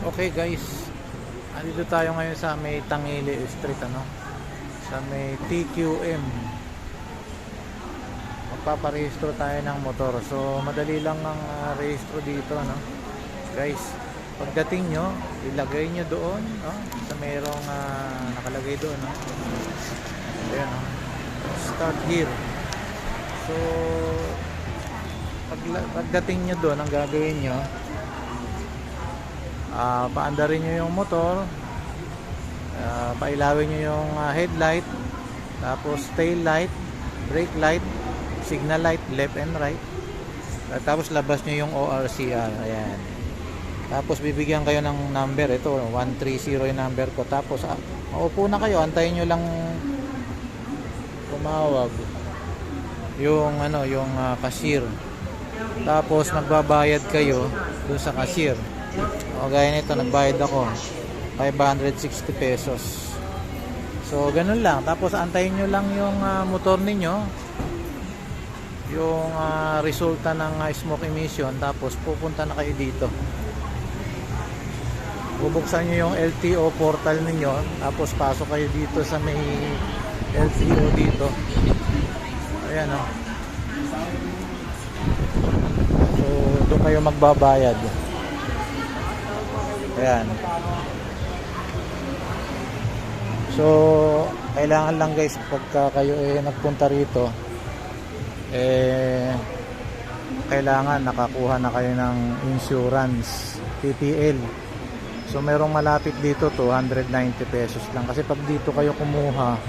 Okay guys, andito tayo ngayon sa may Tangili Street, sa may TQM. Magpaparehistro tayo ng motor. So madali lang ang rehistro dito, guys. Pagdating nyo, ilagay nyo doon, sa mayroong nakalagay doon, ayan, start here. So pagdating nyo doon, ang gagawin nyo, paandarin nyo yung motor, pailawin nyo yung headlight, tapos tail light, brake light, signal light, left and right, tapos labas nyo yung ORCR. Ayan. Tapos bibigyan kayo ng number. Ito 130 yung number ko. Tapos maupo na kayo, antayin nyo lang tumawag yung yung cashier. Tapos magbabayad kayo doon sa cashier. O gaya nito, nagbayad ako 560 pesos. So ganun lang. Tapos antayin nyo lang yung motor ninyo, yung resulta ng smoke emission. Tapos pupunta na kayo dito, bubuksan nyo yung LTO portal ninyo, tapos pasok kayo dito sa may LTO dito. Ayan, so doon kayo magbabayad. Ayan. So kailangan lang guys, pagka kayo nagpunta rito, kailangan nakakuha na kayo ng insurance, PPL. So merong malapit dito, 290 pesos lang. Kasi pag dito kayo kumuha,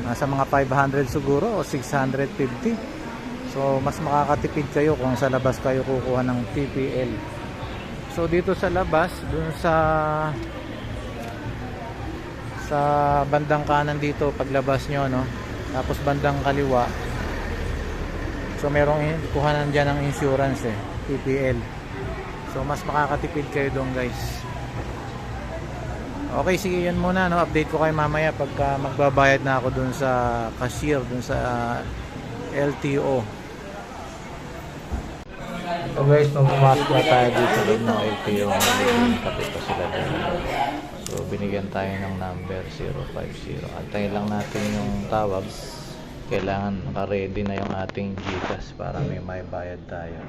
nasa mga 500 siguro o 650. So mas makakatipid kayo kung sa labas kayo kukuha ng PPL. So dito sa labas, dun sa bandang kanan dito, paglabas nyo, tapos bandang kaliwa, so merong kuhanan dyan ng insurance, PPL. So mas makakatipid kayo doon guys. Okay, sige, yan muna, update ko kayo mamaya pagka magbabayad na ako doon sa cashier, doon sa LTO. So guys, pumasok na tayo dito doon ng LTO. Kapit pa sila doon. So binigyan tayo ng number 050. Antayin lang natin yung tawag. Kailangan naka-ready na yung ating GCash para may bayad tayo.